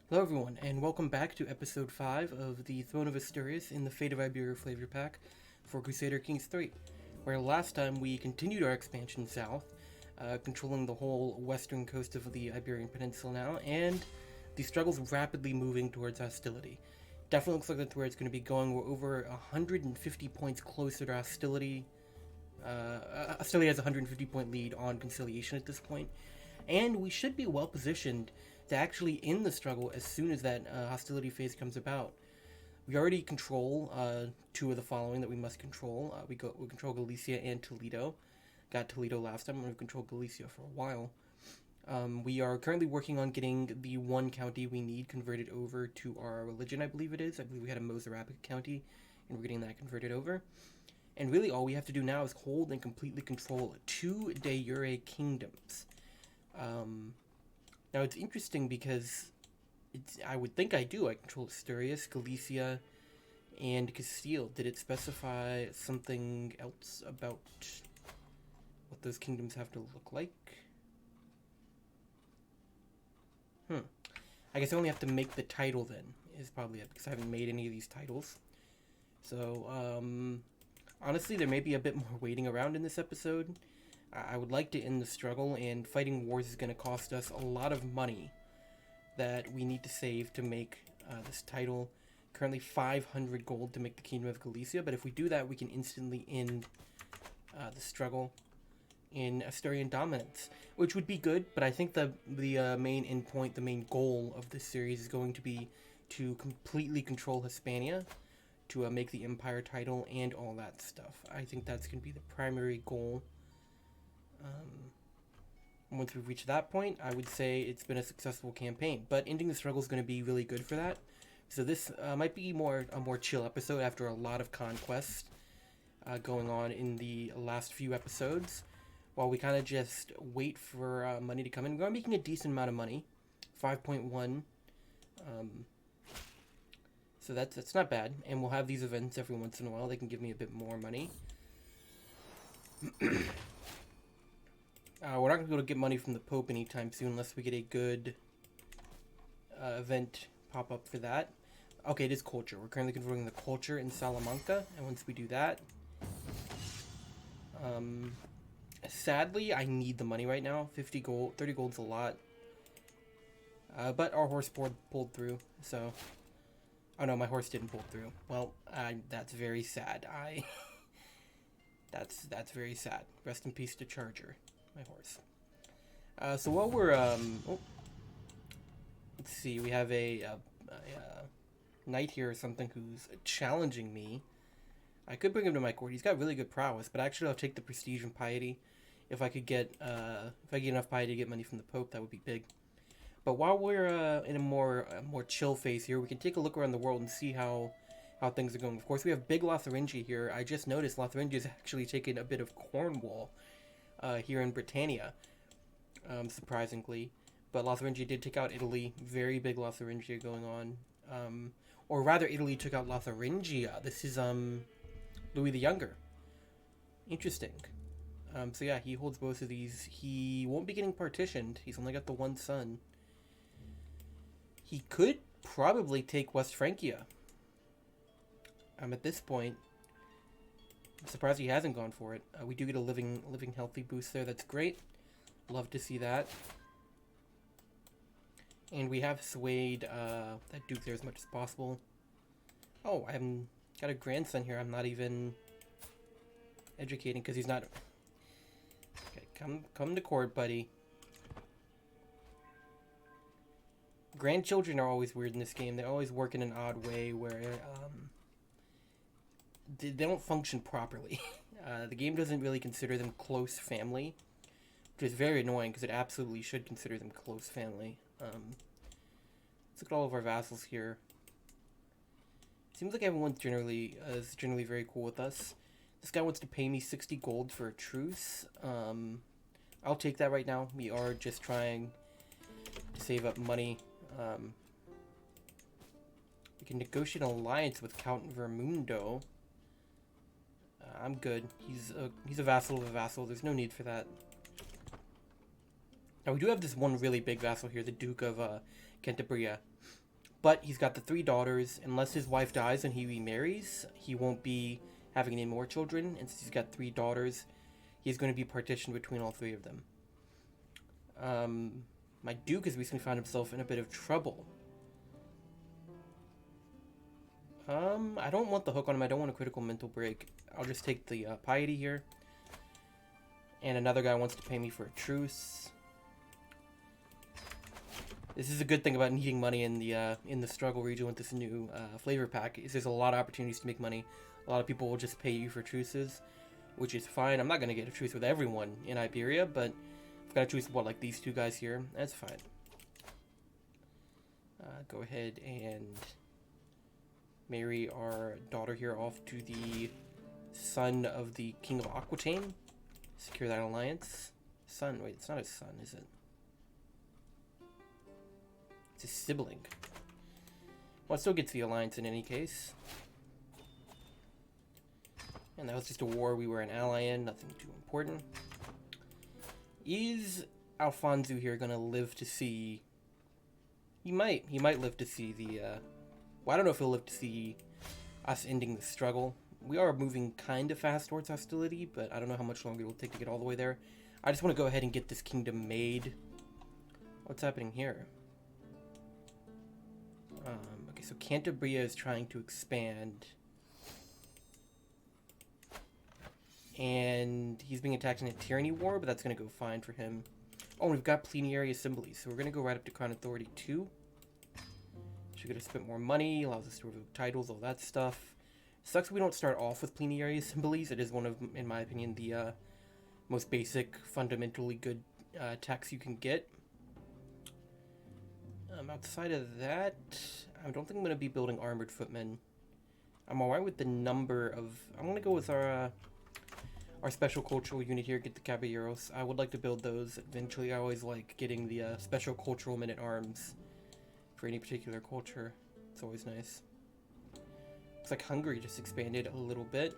Hello everyone, and welcome back to episode 5 of the Throne of Asturias in the Fate of Iberia flavor pack for Crusader Kings 3, where last time we continued our expansion south, controlling the whole western coast of the Iberian Peninsula now, and the struggle's rapidly moving towards hostility. Definitely looks like that's where it's going to be going. We're over 150 points closer to hostility. Hostility has a 150 point lead on conciliation at this point, and we should be well positioned to actually end the struggle as soon as that hostility phase comes about. We already control two of the following that we must control. We control Galicia and Toledo. Got Toledo last time, and we've controlled Galicia for a while. We are currently working on getting the one county we need converted over to our religion, I believe it is. I believe we had a Mozarabic county, and we're getting that converted over. And really all we have to do now is hold and completely control two de jure kingdoms. Now it's interesting because I would think I do. I control Asturias, Galicia, and Castile. Did it specify something else about what those kingdoms have to look like? I guess I only have to make the title then, is probably it, because I haven't made any of these titles. So, honestly, there may be a bit more waiting around in this episode. I would like to end the struggle, and fighting wars is going to cost us a lot of money that we need to save to make this title. Currently 500 gold to make the Kingdom of Galicia, but if we do that, we can instantly end the struggle in Asturian dominance, which would be good, but I think the main endpoint, the main goal of this series is going to be to completely control Hispania, to make the Empire title and all that stuff. I think that's going to be the primary goal. Once we reach that point, I would say it's been a successful campaign. But ending the struggle is going to be really good for that. So this might be a more chill episode after a lot of conquest going on in the last few episodes. While we kind of just wait for money to come in. We're making a decent amount of money, 5.1. So that's not bad. And we'll have these events every once in a while. They can give me a bit more money. We're not going to be able to get money from the Pope anytime soon unless we get a good event pop up for that. Okay, it is culture. We're currently converting the culture in Salamanca, and once we do that... sadly, I need the money right now. 50 gold, 30 gold's a lot. But our horse pulled through, so... Oh no, my horse didn't pull through. Well, that's very sad. That's very sad. Rest in peace to Charger. My horse. So while we're let's see, we have a knight here or something who's challenging me. I could bring him to my court. He's got really good prowess, but actually I'll take the prestige and piety. If I could get enough piety to get money from the Pope, that would be big. But while we're in a more chill phase here, we can take a look around the world and see how things are going. Of course, we have big Lotharingia here. I just noticed Lotharingia is actually taking a bit of Cornwall. Here in Britannia, surprisingly. But Lotharingia did take out Italy. Very big Lotharingia going on. Or rather, Italy took out Lotharingia. This is Louis the Younger. Interesting. So yeah, he holds both of these. He won't be getting partitioned. He's only got the one son. He could probably take West Francia. At this point, I'm surprised he hasn't gone for it. We do get a living healthy boost there. That's great. Love to see that. And we have swayed that Duke there as much as possible. Oh, I have got a grandson here. I'm not even educating because he's not... Okay, come to court, buddy. Grandchildren are always weird in this game. They always work in an odd way where... they don't function properly. The game doesn't really consider them close family, which is very annoying because it absolutely should consider them close family. Let's look at all of our vassals here. Seems like everyone's is generally very cool with us. This guy wants to pay me 60 gold for a truce. I'll take that right now. We are just trying to save up money. We can negotiate an alliance with Count Vermundo. I'm good. He's a vassal of a vassal. There's no need for that. Now we do have this one really big vassal here, the Duke of Cantabria. But he's got the 3 daughters. Unless his wife dies and he remarries, he won't be having any more children. And since he's got 3 daughters, he's going to be partitioned between all 3 of them. My Duke has recently found himself in a bit of trouble. I don't want the hook on him. I don't want a critical mental break. I'll just take the piety here. And another guy wants to pay me for a truce. This is a good thing about needing money in the struggle region with this new flavor pack. Is there's a lot of opportunities to make money. A lot of people will just pay you for truces, which is fine. I'm not going to get a truce with everyone in Iberia, but I've got a truce with, what, like these 2 guys here. That's fine. Go ahead and marry our daughter here off to the son of the King of Aquitaine. Secure that alliance. Son, wait, it's not his son, is it? It's his sibling. Well, it still gets the alliance in any case. And that was just a war we were an ally in, nothing too important. Is Alfonso here gonna live to see... He might live to see the, well, I don't know if he'll live to see us ending the struggle. We are moving kind of fast towards hostility, but I don't know how much longer it will take to get all the way there. I just want to go ahead and get this kingdom made. What's happening here? Okay, so Cantabria is trying to expand. And he's being attacked in a tyranny war, but that's going to go fine for him. Oh, we've got plenary assemblies, so we're going to go right up to Crown Authority 2. Should get to spend more money, allows us to revoke titles, all that stuff. Sucks we don't start off with plenary assemblies. It is one of, in my opinion, the most basic, fundamentally good tax you can get. Outside of that, I don't think I'm going to be building armored footmen. I'm alright with the number of... I'm going to go with our special cultural unit here, get the caballeros. I would like to build those eventually. I always like getting the special cultural men-at-arms for any particular culture. It's always nice. Looks like Hungary just expanded a little bit.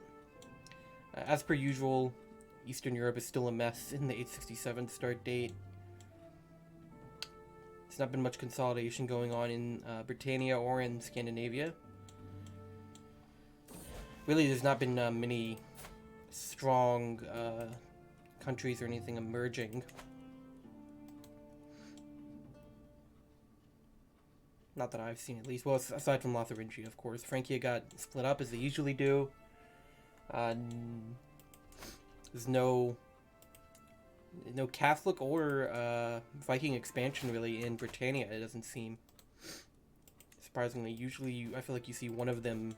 As per usual, Eastern Europe is still a mess in the 867 start date. There's not been much consolidation going on in Britannia or in Scandinavia. Really, there's not been many strong countries or anything emerging. Not that I've seen, at least. Well, aside from Lotharingia, of course. Francia got split up, as they usually do. There's no Catholic or Viking expansion, really, in Britannia, it doesn't seem. Surprisingly, usually I feel like you see one of them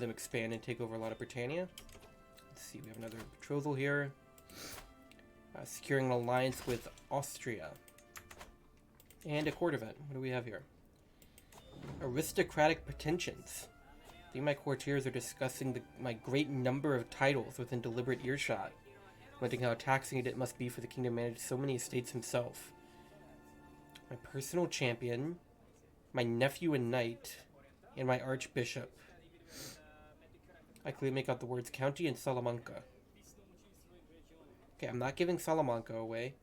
expand and take over a lot of Britannia. Let's see, we have another betrothal here. Securing an alliance with Austria. And a court event. What do we have here? Aristocratic pretensions. I think my courtiers are discussing my great number of titles within deliberate earshot, lamenting how taxing it must be for the king to manage so many estates himself. My personal champion, my nephew and knight, and my archbishop. I clearly make out the words county and Salamanca. Okay, I'm not giving Salamanca away.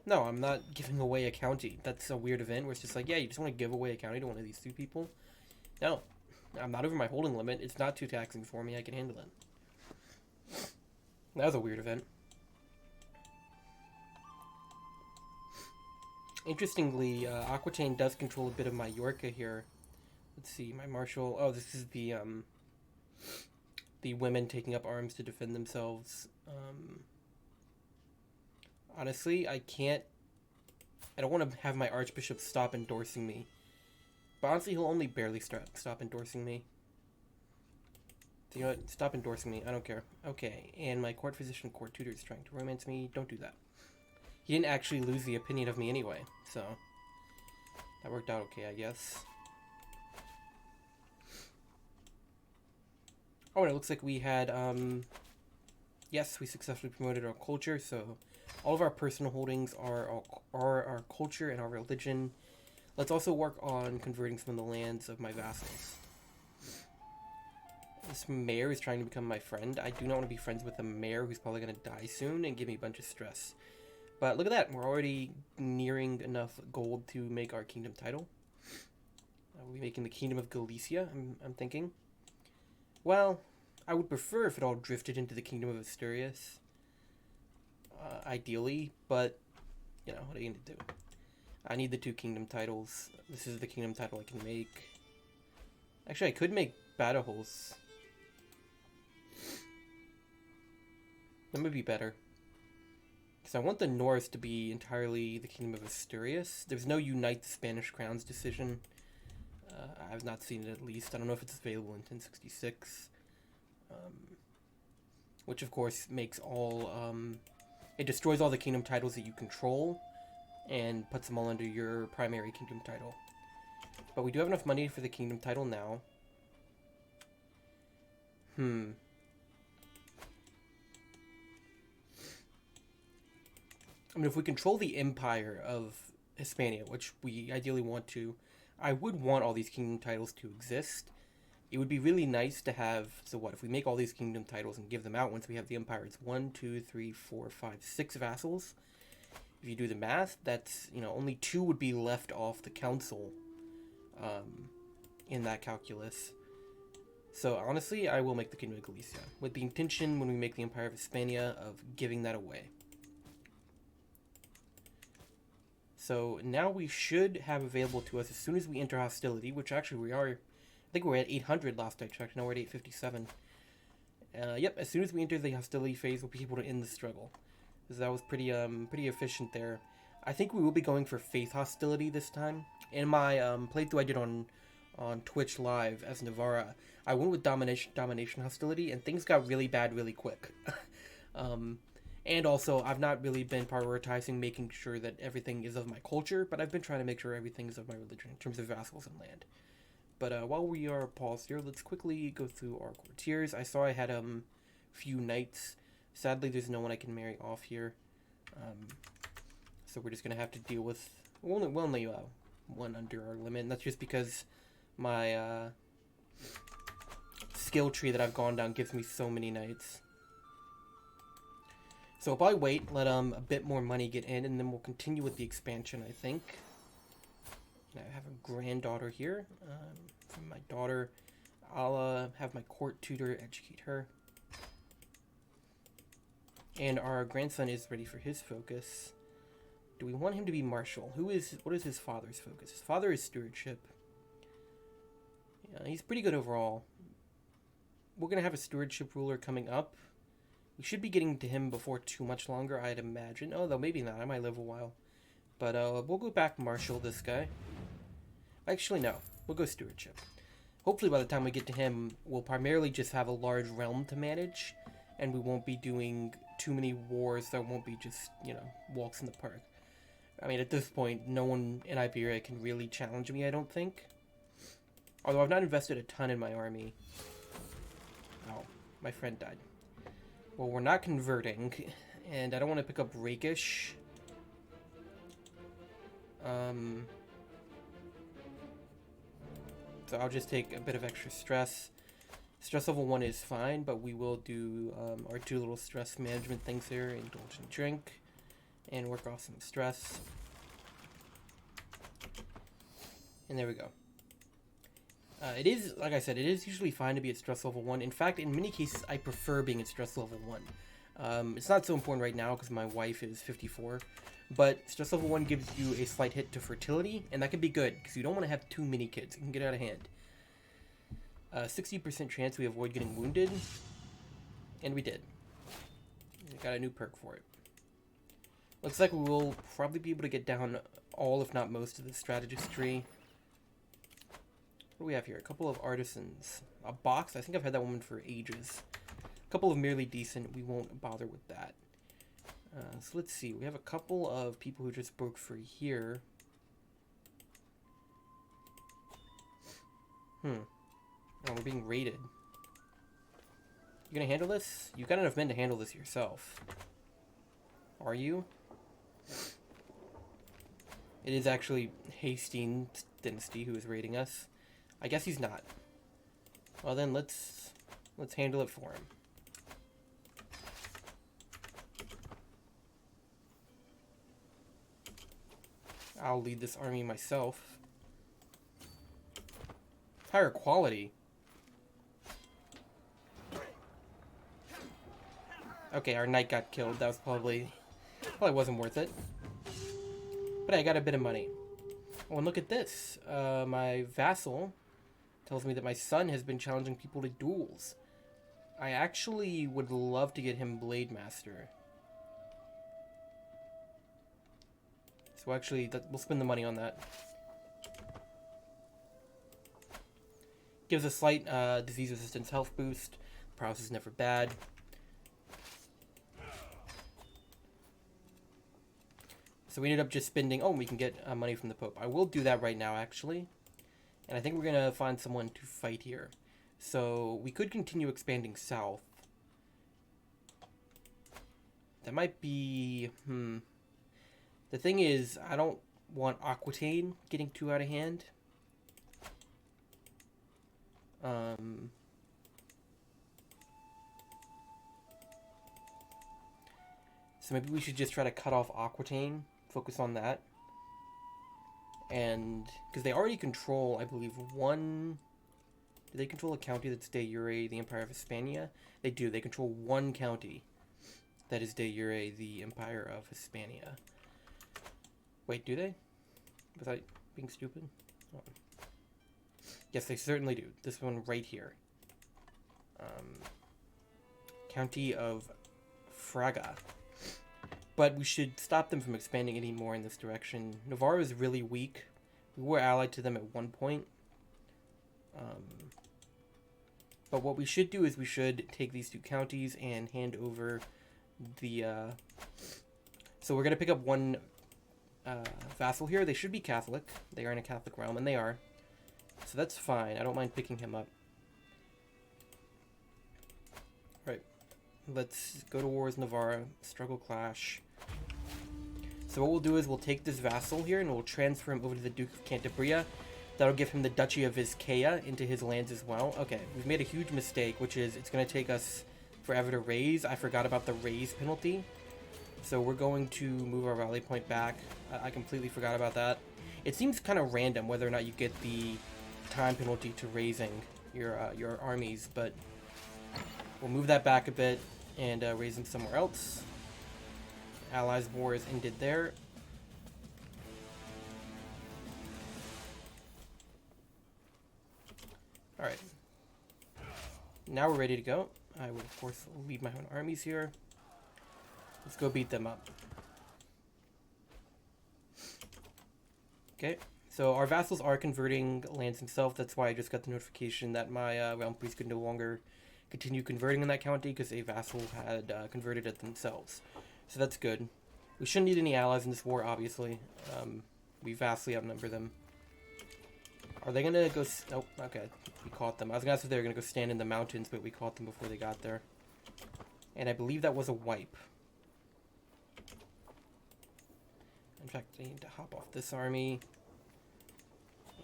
No, I'm not giving away a county. That's a weird event where it's just like, yeah, you just want to give away a county to one of these 2 people? No, I'm not over my holding limit. It's not too taxing for me. I can handle it. That was a weird event. Interestingly, Aquitaine does control a bit of Mallorca here. Let's see, my marshal... Oh, this is the women taking up arms to defend themselves. Honestly, I don't want to have my archbishop stop endorsing me. But honestly, he'll only barely stop endorsing me. So you know what? Stop endorsing me. I don't care. Okay, and my court physician, court tutor is trying to romance me. Don't do that. He didn't actually lose the opinion of me anyway, so that worked out okay, I guess. Oh, and it looks like we had, yes, we successfully promoted our culture, so all of our personal holdings are our culture and our religion. Let's also work on converting some of the lands of my vassals. This mayor is trying to become my friend. I do not want to be friends with a mayor who's probably going to die soon and give me a bunch of stress. But look at that. We're already nearing enough gold to make our kingdom title. We'll be making the Kingdom of Galicia, I'm thinking. Well, I would prefer if it all drifted into the Kingdom of Asturias. Ideally, but, you know, what are you going to do? I need the 2 kingdom titles. This is the kingdom title I can make. Actually, I could make Badajoz. That would be better. Because I want the north to be entirely the Kingdom of Asturias. There's no Unite the Spanish Crowns decision. I've not seen it, at least. I don't know if it's available in 1066. Which, of course, makes all... it destroys all the kingdom titles that you control and puts them all under your primary kingdom title. But we do have enough money for the kingdom title now. I mean, if we control the empire of Hispania, which we ideally want to, I would want all these kingdom titles to exist. It would be really nice to have, so what, if we make all these kingdom titles and give them out once we have the empire, it's 1, 2, 3, 4, 5, 6 vassals. If you do the math, that's, you know, only 2 would be left off the council in that calculus. So honestly, I will make the Kingdom of Galicia, with the intention when we make the Empire of Hispania of giving that away. So now we should have available to us as soon as we enter hostility, which actually we are, I think we're at 800 last I checked, now we're at 857. Yep, as soon as we enter the hostility phase, we'll be able to end the struggle. Because that was pretty efficient there. I think we will be going for faith hostility this time. In my playthrough I did on Twitch Live as Navarra, I went with domination hostility, and things got really bad really quick. And also, I've not really been prioritizing making sure that everything is of my culture, but I've been trying to make sure everything is of my religion in terms of vassals and land. But while we are paused here, let's quickly go through our courtiers. I saw I had few knights. Sadly, there's no one I can marry off here. So we're just going to have to deal with only one under our limit. And that's just because my skill tree that I've gone down gives me so many knights. So I'll probably wait, let a bit more money get in, and then we'll continue with the expansion, I think. And I have a granddaughter here. From my daughter, I'll have my court tutor educate her. And our grandson is ready for his focus. Do we want him to be marshal? What is his father's focus? His father is stewardship. Yeah, he's pretty good overall. We're going to have a stewardship ruler coming up. We should be getting to him before too much longer, I'd imagine. Oh, though maybe not. I might live a while. But we'll go back marshal this guy. Actually, no. We'll go stewardship. Hopefully by the time we get to him, we'll primarily just have a large realm to manage. And we won't be doing too many wars. There won't be just, you know, walks in the park. I mean, at this point, no one in Iberia can really challenge me, I don't think. Although I've not invested a ton in my army. Oh, my friend died. Well, we're not converting, and I don't want to pick up Rakish. So I'll just take a bit of extra stress. Stress level 1 is fine, but we will do our 2 little stress management things here. Indulge and drink, and work off some stress. And there we go. It is, like I said, it is usually fine to be at stress level 1. In fact, in many cases, I prefer being at stress level 1. It's not so important right now because my wife is 54. But stress level 1 gives you a slight hit to fertility, and that can be good because you don't want to have too many kids. It can get out of hand. 60% chance we avoid getting wounded, and we did. We got a new perk for it. Looks like we will probably be able to get down all, if not most, of the strategist tree. What do we have here? A couple of artisans. A box. I think I've had that one for ages. A couple of merely decent. We won't bother with that. So let's see. We have a couple of people who just broke free here. Oh, we're being raided. You gonna handle this? You've got enough men to handle this yourself. Are you? It is actually Hastings Dynasty who is raiding us. I guess he's not. Well then, let's Let's handle it for him. I'll lead this army myself. Higher quality. Okay, our knight got killed. That was probably wasn't worth it. But I got a bit of money. Oh, and look at this. My vassal tells me that my son has been challenging people to duels. I actually would love to get him Blade Master. So actually, we'll spend the money on that. Gives a slight disease resistance health boost. Prowess is never bad. So we ended up just spending... Oh, we can get money from the Pope. I will do that right now, actually. And I think we're going to find someone to fight here. So we could continue expanding south. That might be... The thing is, I don't want Aquitaine getting too out of hand. So maybe we should just try to cut off Aquitaine. Focus on that. And because they already control, I believe, one... Do they control a county that's de jure the Empire of Hispania? They do. They control one county that is de jure the Empire of Hispania. Wait, do they? Was I being stupid? Oh. Yes, they certainly do. This one right here. County of Fraga. But we should stop them from expanding any more in this direction. Navarre is really weak. We were allied to them at one point. But what we should do is we should take these two counties and hand over the... So we're going to pick up one vassal here. They should be Catholic. They are in a Catholic realm, and they are. So that's fine. I don't mind picking him up. Right. Let's go to war with Navarre. Struggle clash. So what we'll do is we'll take this vassal here and we'll transfer him over to the Duke of Cantabria. That'll give him the Duchy of Vizcaya into his lands as well. Okay, we've made a huge mistake, which is it's going to take us forever to raise. I forgot about the raise penalty. So we're going to move our rally point back. I completely forgot about that. It seems kind of random whether or not you get the time penalty to raising your armies, but we'll move that back a bit and raise them somewhere else. Allies' war is ended there. Alright. Now we're ready to go. I will, of course, lead my own armies here. Let's go beat them up. Okay. So our vassals are converting lands themselves. That's why I just got the notification that my realm priest could no longer continue converting in that county because a vassal had converted it themselves. So that's good. We shouldn't need any allies in this war, obviously. We vastly outnumber them. Are they gonna go... Oh, okay. We caught them. I was gonna ask if they were gonna go stand in the mountains, but we caught them before they got there. And I believe that was a wipe. In fact, I need to hop off this army.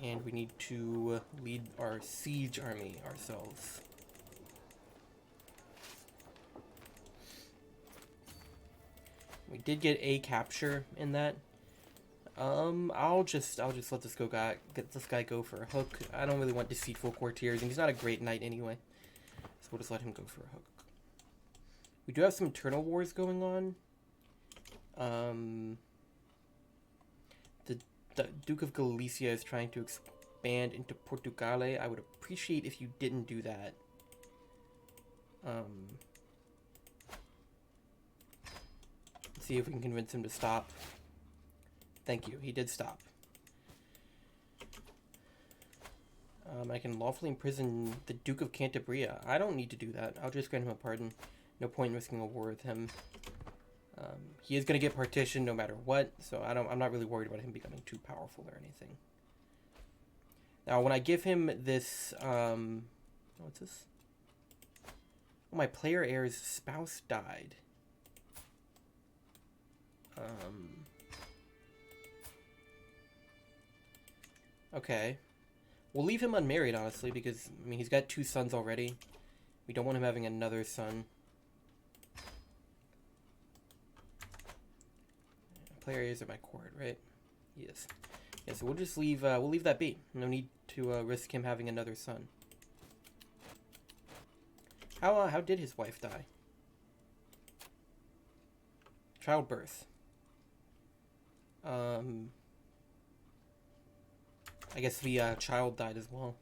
And we need to lead our siege army ourselves. We did get a capture in that. I'll just let this guy go for a hook. I don't really want deceitful courtiers, and he's not a great knight anyway. So we'll just let him go for a hook. We do have some internal wars going on. The Duke of Galicia is trying to expand into Portugal. I would appreciate if you didn't do that. Let's see if we can convince him to stop. Thank you. He did stop. I can lawfully imprison the Duke of Cantabria. I don't need to do that. I'll just grant him a pardon. No point in risking a war with him. He is going to get partitioned no matter what, so I'm not really worried about him becoming too powerful or anything. Now, when I give him this... what's this? Oh, my player heir's spouse died. Okay. We'll leave him unmarried, honestly, because, I mean, he's got 2 sons already. We don't want him having another son. Player A is at my court, right? Yes. Yeah, so we'll just leave, we'll leave that be. No need to risk him having another son. How did his wife die? Childbirth. I guess the child died as well.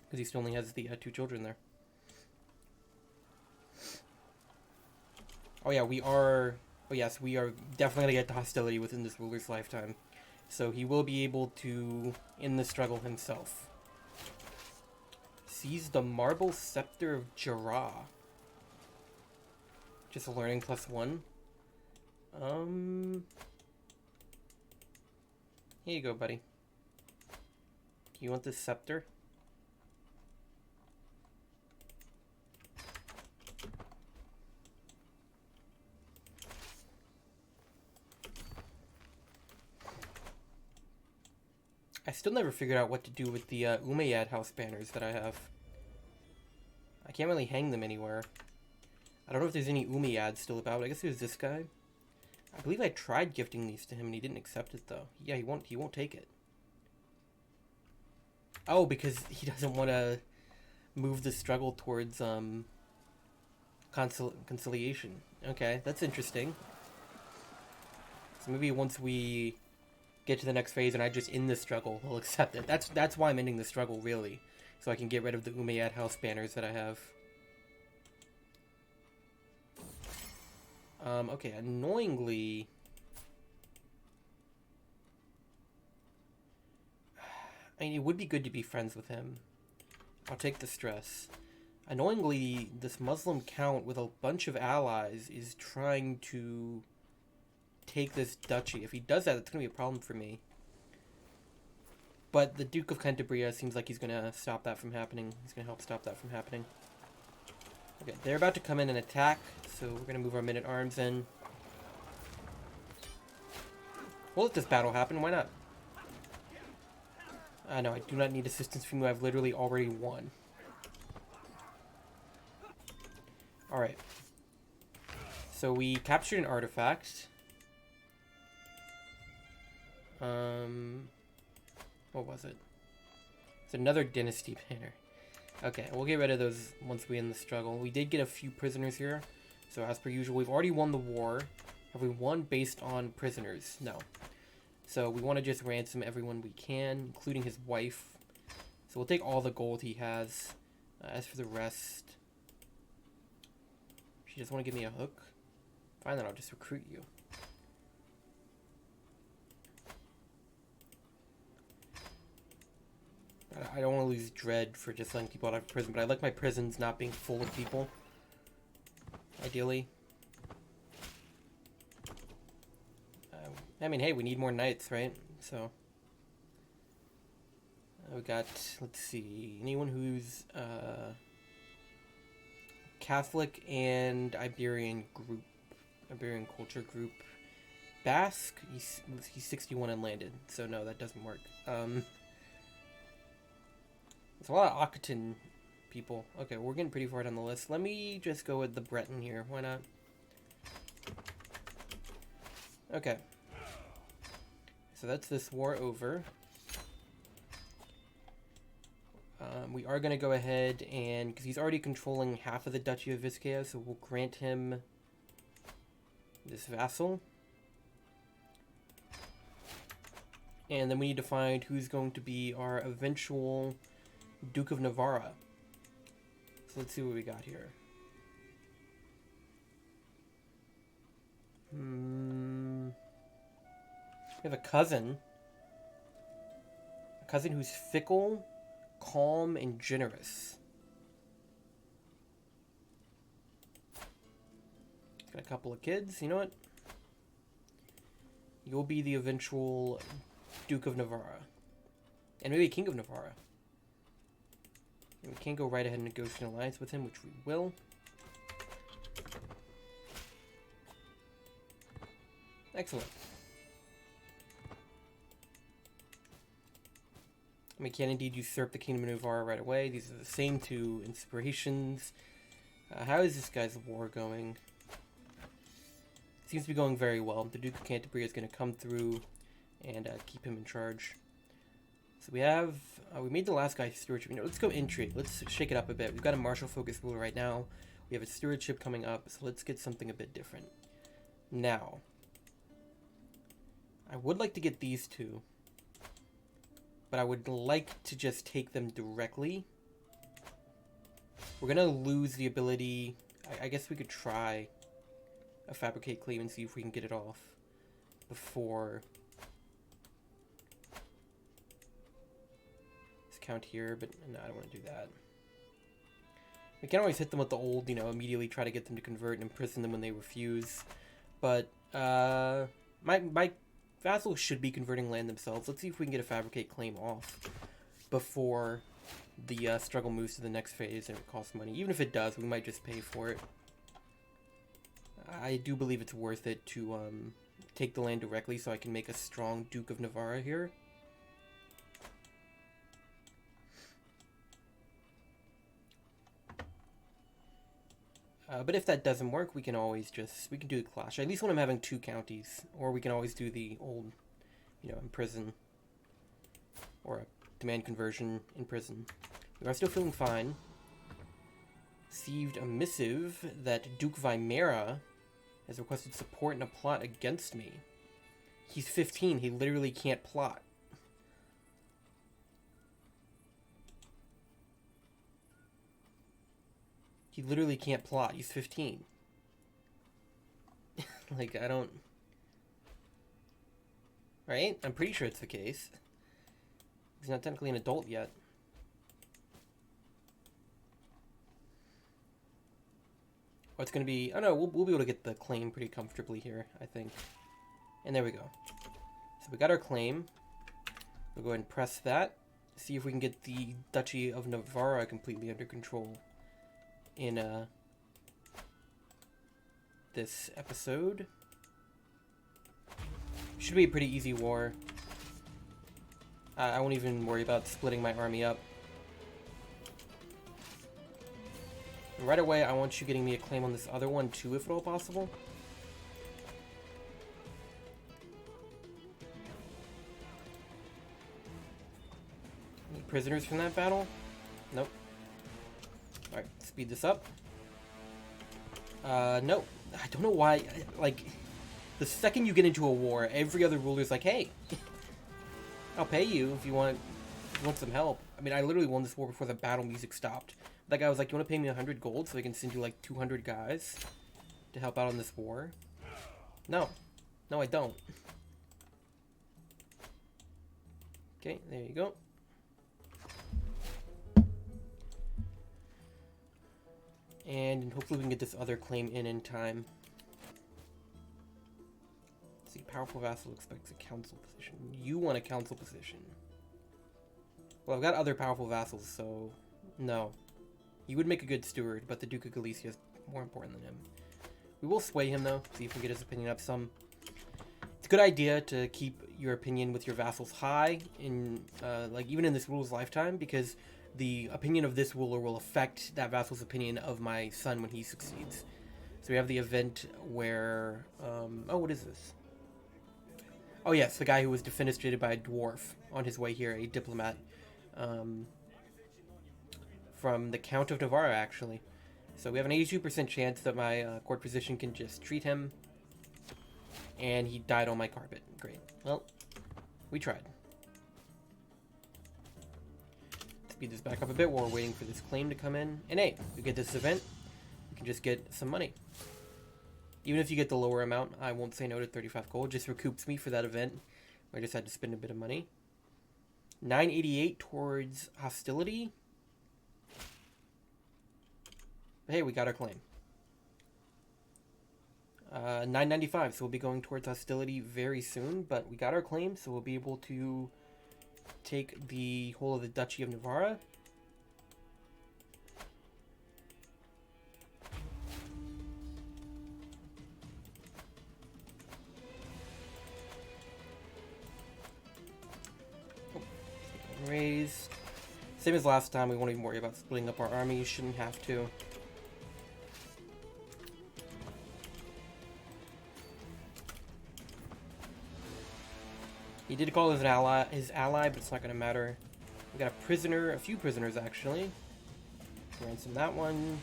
Because he still only has the 2 children there. Oh yeah, we are... Oh yes, we are definitely going to get to hostility within this ruler's lifetime. So he will be able to end the struggle himself. Seize the Marble Scepter of Jarrah. Just a learning +1. Here you go, buddy. You want this scepter? I still never figured out what to do with the Umayyad house banners that I have. I can't really hang them anywhere. I don't know if there's any Umayyads still about. I guess there's this guy. I believe I tried gifting these to him and he didn't accept it though. Yeah, he won't take it. Oh, because he doesn't want to move the struggle towards conciliation. Okay, that's interesting. So maybe once we get to the next phase and I just end the struggle, he'll accept it. That's why I'm ending the struggle, really. So I can get rid of the Umayyad house banners that I have. Okay, annoyingly... I mean, it would be good to be friends with him. I'll take the stress. Annoyingly, this Muslim count with a bunch of allies is trying to take this duchy. If he does that, it's going to be a problem for me. But the Duke of Cantabria seems like he's going to stop that from happening. He's going to help stop that from happening. Okay, they're about to come in and attack, so we're going to move our men-at-arms in. We'll let this battle happen, why not? No, I do not need assistance from you. I've literally already won. Alright. So we captured an artifact. What was it? It's another dynasty banner. Okay, we'll get rid of those once we end the struggle. We did get a few prisoners here. So as per usual, we've already won the war. Have we won based on prisoners? No. So we want to just ransom everyone we can, including his wife. So we'll take all the gold he has. As for the rest... She just want to give me a hook? Fine, then I'll just recruit you. I don't want to lose dread for just letting people out of prison, but I like my prisons not being full of people. Ideally. I mean, hey, we need more knights, right? So. We got, let's see, anyone who's Catholic and Iberian culture group. Basque, he's 61 and landed, so no, that doesn't work. There's a lot of Occitan people. Okay, we're getting pretty far down the list. Let me just go with the Breton here. Why not? Okay. So that's this war over. We are going to go ahead and... Because he's already controlling half of the Duchy of Vizcaya, so we'll grant him this vassal. And then we need to find who's going to be our eventual Duke of Navarra. So let's see what we got here. We have a cousin. A cousin who's fickle, calm, and generous. Got a couple of kids. You know what? You'll be the eventual Duke of Navarra. And maybe King of Navarra. And we can go right ahead and negotiate an alliance with him, which we will. Excellent. We can indeed usurp the Kingdom of Navarre right away. These are the same two inspirations. How is this guy's war going? Seems to be going very well. The Duke of Canterbury is going to come through and keep him in charge. So we have, we made the last guy stewardship. You know, let's go intrigue. Let's shake it up a bit. We've got a martial focus rule right now. We have a stewardship coming up, so let's get something a bit different. Now, I would like to get these two, but I would like to just take them directly. We're going to lose the ability. I guess we could try a fabricate claim and see if we can get it off before this count here, but no, I don't want to do that. We can always hit them with the old, you know, immediately try to get them to convert and imprison them when they refuse. But my vassals should be converting land themselves. Let's see if we can get a fabricate claim off before the struggle moves to the next phase and it costs money. Even if it does, we might just pay for it. I do believe it's worth it to take the land directly so I can make a strong Duke of Navarre here. But if that doesn't work, we can always we can do the clash. At least when I'm having two counties. Or we can always do the old, you know, imprison. Or a demand conversion in prison. We are still feeling fine. Received a missive that Duke Weimara has requested support in a plot against me. He's 15. He literally can't plot. He literally can't plot. He's 15. Like, I don't... Right? I'm pretty sure it's the case. He's not technically an adult yet. Oh, it's going to be... Oh, no, we'll be able to get the claim pretty comfortably here, I think. And there we go. So we got our claim. We'll go ahead and press that. See if we can get the Duchy of Navarra completely under control in this episode. Should be a pretty easy war. I won't even worry about splitting my army up. And right away, I want you getting me a claim on this other one too, if at all possible. Any prisoners from that battle? Nope. Alright, speed this up. Nope. I don't know why, like, the second you get into a war, every other ruler's like, hey, I'll pay you if you want some help. I mean, I literally won this war before the battle music stopped. That guy was like, you want to pay me 100 gold so I can send you, like, 200 guys to help out on this war? No. No, I don't. Okay, there you go. And hopefully we can get this other claim in time. Let's see, powerful vassal expects a council position. You want a council position. Well, I've got other powerful vassals, so no. He would make a good steward, but the Duke of Galicia is more important than him. We will sway him, though, see if we get his opinion up some. It's a good idea to keep your opinion with your vassals high, in like even in this ruler's lifetime, because the opinion of this ruler will affect that vassal's opinion of my son when he succeeds. So we have the event where, oh, what is this? Oh yes, the guy who was defenestrated by a dwarf on his way here, a diplomat. From the Count of Navarre, actually. So we have an 82% chance that my court position can just treat him. And he died on my carpet. Great. Well, we tried. Speed this back up a bit while we're waiting for this claim to come in. And hey, we get this event, we can just get some money. Even if you get the lower amount, I won't say no to 35 gold. Just recoups me for that event. I just had to spend a bit of money. 988 towards hostility. But hey, we got our claim. 995, so we'll be going towards hostility very soon. But we got our claim, so we'll be able to take the whole of the Duchy of Navarre. raised. Same as last time, we won't even worry about splitting up our army. You shouldn't have to. He did call his ally, but it's not going to matter. We got a prisoner, a few prisoners actually. Ransom that one.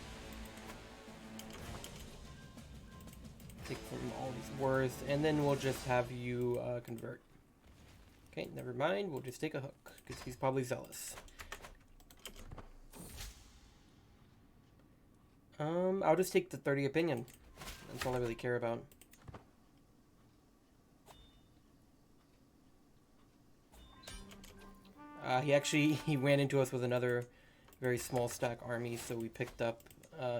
Take from all these wars, and then we'll just have you convert. Okay, never mind. We'll just take a hook, because he's probably zealous. I'll just take the 30 opinion. That's all I really care about. He ran into us with another very small stack army, so we picked up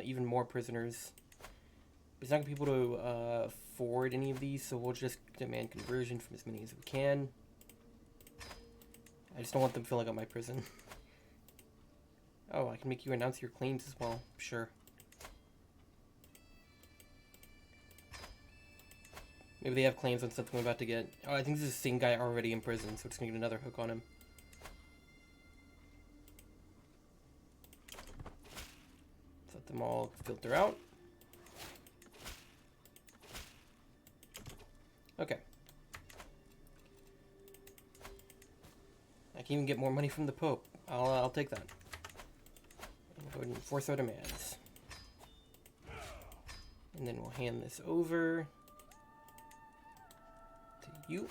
even more prisoners. He's not going to be able to afford any of these, so we'll just demand conversion from as many as we can. I just don't want them filling up my prison. Oh, I can make you announce your claims as well. Sure. Maybe they have claims on something I'm about to get. Oh, I think this is the same guy already in prison, so it's going to get another hook on him. Let them all filter out. Okay. I can even get more money from the Pope. I'll take that. And go ahead and enforce our demands. And then we'll hand this over to you. In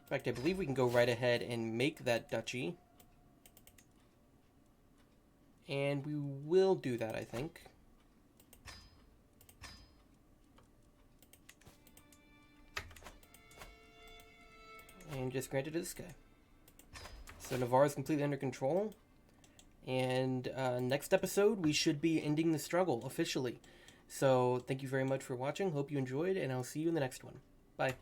fact, I believe we can go right ahead and make that duchy. And we will do that, I think. And just grant it to this guy. So Navarre is completely under control. And next episode, we should be ending the struggle officially. So thank you very much for watching. Hope you enjoyed, and I'll see you in the next one. Bye.